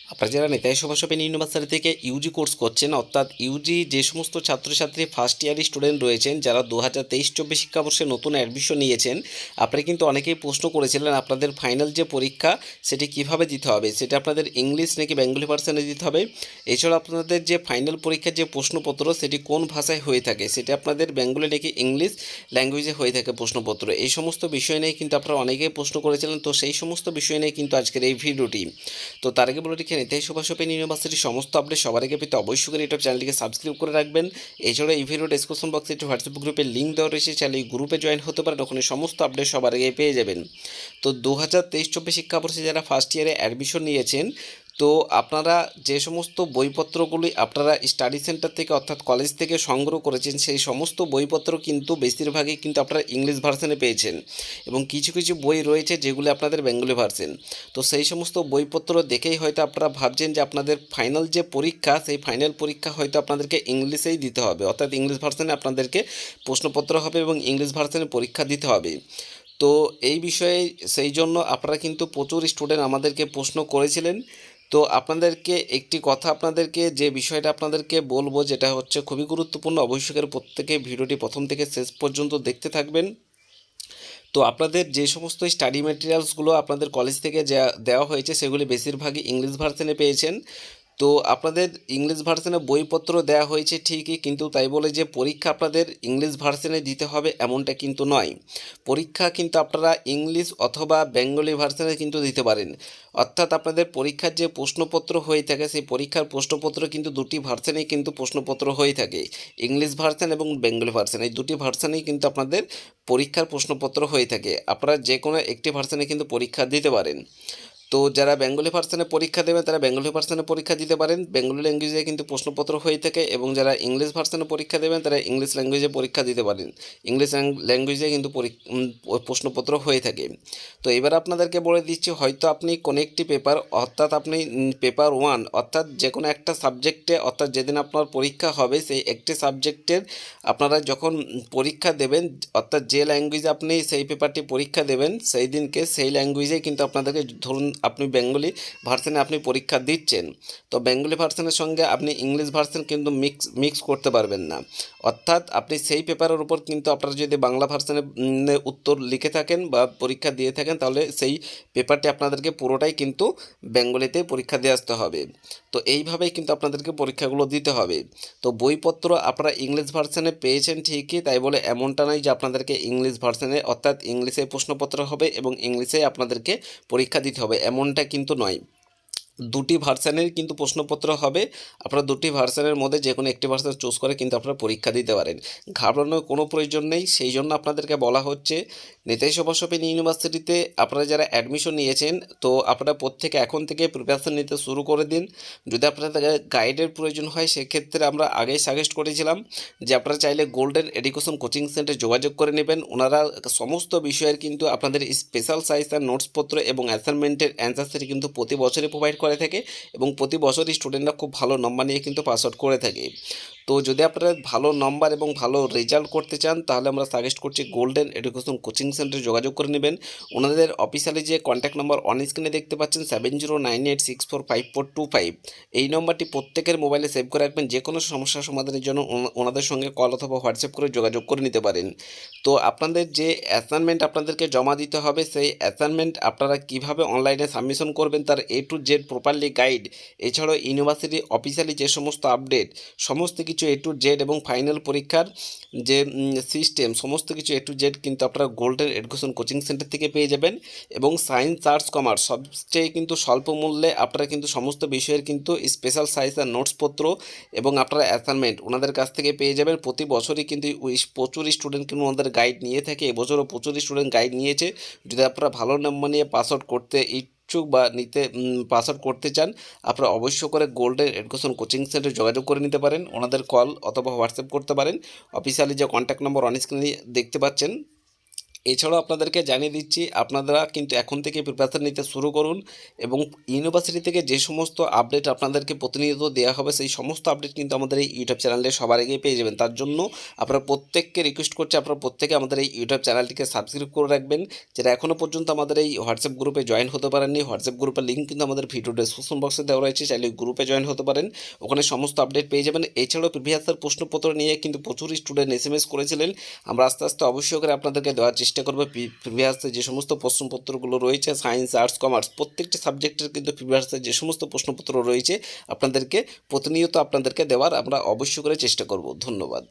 আপনারা যারা Netaji Subhash open university থেকে ইউজি কোর্স করছেন, অর্থাৎ ইউজি যে সমস্ত ছাত্রছাত্রী ফার্স্ট ইয়ার স্টুডেন্ট রয়েছেন যারা 2023-24 শিক্ষাবর্ষে নতুন অ্যাডমিশন নিয়েছেন, আপনারা কিন্তু অনেকেই প্রশ্ন করেছিলেন আপনাদের ফাইনাল যে পরীক্ষা সেটি কিভাবে দিতে হবে, সেটা আপনাদের ইংলিশ নাকি বেঙ্গলি ভার্সনে দিতে হবে। এছাড়া আপনাদের যে ফাইনাল পরীক্ষার যে প্রশ্নপত্র সেটি কোন ভাষায় হয়ে থাকে, সেটা আপনাদের বেঙ্গলি নাকি ইংলিশ ল্যাঙ্গুয়েজে হয়ে থাকে প্রশ্নপত্র। এই সমস্ত বিষয় নিয়ে কিন্তু আপনারা অনেকেই প্রশ্ন করেছিলেন। তো সেই সমস্ত বিষয় নিয়ে কিন্তু আজকের এই ভিডিওটি। তো তার আগে বলে রেখে নেতাজি সুভাষ ওপেন ইউনিভার্সিটির সমস্ত আপডেট সবার আগে পেতে অবশ্যই করে ইউটিউব চ্যানেলটিকে সাবস্ক্রাইব করে রাখবেন। এছাড়া এই ভিডিও ডেসক্রিপশন বক্সে একটি হোয়াটসঅ্যাপ গ্রুপের লিঙ্ক দেওয়া রয়েছে, চাইলে এই গ্রুপে জয়েন হতে পারেন, ওখানে সমস্ত আপডেট সবার আগে পেয়ে যাবেন। তো 2023-24 শিক্ষাবর্ষে যারা ফার্স্ট ইয়ারে অ্যাডমিশন নিয়েছেন, তো আপনারা যে সমস্ত বইপত্রগুলি আপনারা স্টাডি সেন্টার থেকে অর্থাৎ কলেজ থেকে সংগ্রহ করেছেন, সেই সমস্ত বইপত্র কিন্তু বেশিরভাগই কিন্তু আপনারা ইংলিশ ভার্সনে পেয়েছেন, এবং কিছু কিছু বই রয়েছে যেগুলি আপনাদের বেঙ্গলি ভার্সন। তো সেই সমস্ত বইপত্র দেখেই হয়তো আপনারা ভাবছেন যে আপনাদের ফাইনাল যে পরীক্ষা, সেই ফাইনাল পরীক্ষা হয়তো আপনাদেরকে ইংলিশেই দিতে হবে, অর্থাৎ ইংলিশ ভার্সনে আপনাদেরকে প্রশ্নপত্র হবে এবং ইংলিশ ভার্সনে পরীক্ষা দিতে হবে। তো এই বিষয়ে সেই জন্য আপনারা কিন্তু প্রচুর স্টুডেন্ট আমাদেরকে প্রশ্ন করেছিলেন। তো আপনাদেরকে একটি কথা, আপনাদেরকে যে বিষয়টা আপনাদেরকে বলবো, যেটা হচ্ছে খুবই গুরুত্বপূর্ণ, অবশ্যই করে প্রত্যেকে ভিডিওটি প্রথম থেকে শেষ পর্যন্ত দেখতে থাকবেন। তো আপনাদের যে সমস্ত স্টাডি ম্যাটেরিয়ালসগুলো আপনাদের কলেজ থেকে যা দেওয়া হয়েছে সেগুলি বেশিরভাগই ইংলিশ ভার্সনে পেয়েছেন। তো আপনাদের ইংলিশ ভার্সনে বইপত্র দেওয়া হয়েছে ঠিকই, কিন্তু তাই বলে যে পরীক্ষা আপনাদের ইংলিশ ভার্সনে দিতে হবে এমনটা কিন্তু নয়। পরীক্ষা কিন্তু আপনারা ইংলিশ অথবা বেঙ্গলি ভার্সনে কিন্তু দিতে পারেন। অর্থাৎ আপনাদের পরীক্ষার যে প্রশ্নপত্র হয়ে থাকে, সেই পরীক্ষার প্রশ্নপত্র কিন্তু দুটি ভার্সনেই কিন্তু প্রশ্নপত্র হয়ে থাকে, ইংলিশ ভার্সন এবং বেঙ্গলি ভার্সন, এই দুটি ভার্সনেই কিন্তু আপনাদের পরীক্ষার প্রশ্নপত্র হয়ে থাকে। আপনারা যে কোনো একটি ভার্সনে কিন্তু পরীক্ষা দিতে পারেন। তো যারা বেঙ্গলি ভার্সনে পরীক্ষা দেবেন তারা বেঙ্গলি ভার্সনে পরীক্ষা দিতে পারেন, বেঙ্গলি ল্যাঙ্গুয়েজে কিন্তু প্রশ্নপত্র হয়ে থাকে, এবং যারা ইংলিশ ভার্সনে পরীক্ষা দেবেন তারা ইংলিশ ল্যাঙ্গুয়েজে পরীক্ষা দিতে পারেন, ইংলিশ ল্যাঙ্গুয়েজে কিন্তু প্রশ্নপত্র হয়ে থাকে। তো এবার আপনাদেরকে বলে দিচ্ছি, হয়তো আপনি কোনো একটি পেপার, অর্থাৎ আপনি পেপার 1 অর্থাৎ যে কোনো একটা সাবজেক্টে, অর্থাৎ যেদিন আপনার পরীক্ষা হবে সেই একটি সাবজেক্টের আপনারা যখন পরীক্ষা দেবেন, অর্থাৎ যে ল্যাঙ্গুয়েজে আপনি সেই পেপারটি পরীক্ষা দেবেন সেই দিনকে সেই ল্যাঙ্গুয়েজেই কিন্তু আপনাদেরকে, ধরুন আপনি বেঙ্গলি ভার্সনে আপনি পরীক্ষা দিচ্ছেন, তো বেঙ্গলি ভার্সনের সঙ্গে আপনি ইংলিশ ভার্সন কিন্তু মিক্স করতে পারবেন না। অর্থাৎ আপনি সেই পেপারের উপর কিন্তু আপনারা যদি বাংলা ভার্সনে উত্তর লিখে থাকেন বা পরীক্ষা দিয়ে থাকেন, তাহলে সেই পেপারটি আপনাদেরকে পুরোটাই কিন্তু বেঙ্গলিতে পরীক্ষা দিয়ে আসতে হবে। তো এইভাবেই কিন্তু আপনাদেরকে পরীক্ষাগুলো দিতে হবে। তো বইপত্র আপনারা ইংলিশ ভার্সনে পেয়েছেন ঠিকই, তাই বলে এমনটা নয় যে আপনাদেরকে ইংলিশ ভার্সনে অর্থাৎ ইংলিশে প্রশ্নপত্র হবে এবং ইংলিশে আপনাদেরকে পরীক্ষা দিতে হবে, এমনটা কিন্তু নয়। দুটি ভার্সানের কিন্তু প্রশ্নপত্র হবে, আপনারা দুটি ভার্সানের মধ্যে যে কোনো একটি ভার্সান চুজ করে কিন্তু আপনারা পরীক্ষা দিতে পারেন, ঘাবড়ানোর কোনো প্রয়োজন নেই। সেই জন্য আপনাদেরকে বলা হচ্ছে, নেতাজি সুভাষ ওপেন ইউনিভার্সিটিতে আপনারা যারা অ্যাডমিশন নিয়েছেন, তো আপনারা প্রত্যেকে এখন থেকে প্রিপারেশন নিতে শুরু করে দিন। যদি আপনাদের গাইডের প্রয়োজন হয় সেক্ষেত্রে আমরা আগেই সাজেস্ট করেছিলাম যে আপনারা চাইলে গোল্ডেন এডুকেশন কোচিং সেন্টারে যোগাযোগ করে নেবেন। ওনারা সমস্ত বিষয়ের কিন্তু আপনাদের স্পেশাল সাইজ আর নোটসপত্র এবং অ্যাসাইনমেন্টের অ্যান্সার সেটি কিন্তু প্রতি বছরই প্রোভাইড করে থাকে, এবং প্রতি বছরই স্টুডেন্টরা খুব ভালো নম্বর নিয়ে কিন্তু পাস আউট করে থাকে। তো যদি আপনারা ভালো নম্বর এবং ভালো রেজাল্ট করতে চান, তাহলে আমরা সাজেস্ট করছি গোল্ডেন এডুকেশন কোচিং সেন্টারে যোগাযোগ করে নেবেন। ওনাদের অফিসিয়ালি যে কন্ট্যাক্ট নাম্বার অন স্ক্রিনে দেখতে পাচ্ছেন 7098645425, এই নম্বরটি প্রত্যেকের মোবাইলে সেভ করে রাখবেন। যে কোনো সমস্যার সমাধানের জন্য ওনাদের সঙ্গে কল অথবা হোয়াটসঅ্যাপ করে যোগাযোগ করে নিতে পারেন। তো আপনাদের যে অ্যাসাইনমেন্ট আপনাদেরকে জমা দিতে হবে, সেই অ্যাসাইনমেন্ট আপনারা কিভাবে অনলাইনে সাবমিশন করবেন তার A to Z properly guide, এছাড়াও ইউনিভার্সিটি অফিসিয়ালি যে সমস্ত আপডেট, সমস্ত কিছু A to Z, এবং ফাইনাল পরীক্ষার যে সিস্টেম, সমস্ত কিছু A to Z কিন্তু আপনারা গোল্ডেন এডুকেশন কোচিং সেন্টার থেকে পেয়ে যাবেন। এবং সায়েন্স, আর্টস, কমার্স সবচেয়ে কিন্তু স্বল্প মূল্যে আপনারা কিন্তু সমস্ত বিষয়ের কিন্তু স্পেশাল সাইজ আর নোটসপত্র এবং আপনারা অ্যাসাইনমেন্ট ওনাদের কাছ থেকে পেয়ে যাবেন। প্রতি বছরই কিন্তু প্রচুর স্টুডেন্ট কিন্তু ওনাদের গাইড নিয়ে থাকে, এবছরও প্রচুর স্টুডেন্ট গাইড নিয়েছে। যদি আপনারা ভালো নম্বর নিয়ে পাস আউট করতে ইচ্ছুক বা পাস আউট করতে চান, আপনারা অবশ্য করে গোল্ডেন এডুকেশন কোচিং সেন্টারে যোগাযোগ করে নিতে পারেন, ওনাদের কল অথবা হোয়াটসঅ্যাপ করতে পারেন। অফিসিয়ালি যে কন্ট্যাক্ট নম্বর অন স্ক্রিনে দেখতে পাচ্ছেন এছাড়াও আপনাদেরকে জানিয়ে দিচ্ছি, আপনারা কিন্তু এখন থেকে প্রিপারেশন নিতে শুরু করুন এবং ইউনিভার্সিটি থেকে যে সমস্ত আপডেট আপনাদেরকে প্রতিনিয়ত দেওয়া হবে সেই সমস্ত আপডেট কিন্তু আমাদের এই ইউটিউব চ্যানেলে সবার আগে পেয়ে যাবেন। তার জন্য আপনারা প্রত্যেককে রিকোয়েস্ট করছি, আপনারা প্রত্যেকে আমাদের এই ইউটিউব চ্যানেলটিকে সাবস্ক্রাইব করে রাখবেন। যারা এখনও পর্যন্ত আমাদের এই হোয়াটসঅ্যাপ গ্রুপে জয়েন হতে পারেননি, হোয়াটসঅ্যাপ গ্রুপের লিঙ্ক কিন্তু আমাদের ভিডিও ডেসক্রিপশন বক্সে দেওয়া রয়েছে, চাইলে গ্রুপে জয়েন হতে পারেন, ওখানে সমস্ত আপডেট পেয়ে যাবেন। এছাড়াও প্রিভিয়াসের প্রশ্নপত্র নিয়ে কিন্তু প্রচুর স্টুডেন্ট এসএমএস করেছিলেন, আমরা আস্তে আস্তে অবশ্যই করে আপনাদেরকে দেওয়ার চেষ্টা করবো। প্রিভিয়াসে যে সমস্ত প্রশ্নপত্রগুলো রয়েছে সায়েন্স, আর্টস, কমার্স প্রত্যেকটি সাবজেক্টের কিন্তু প্রিভিয়াসে যে সমস্ত প্রশ্নপত্র রয়েছে আপনাদেরকে প্রতিনিয়ত আপনাদেরকে দেওয়ার আমরা অবশ্যই করে চেষ্টা করব। ধন্যবাদ।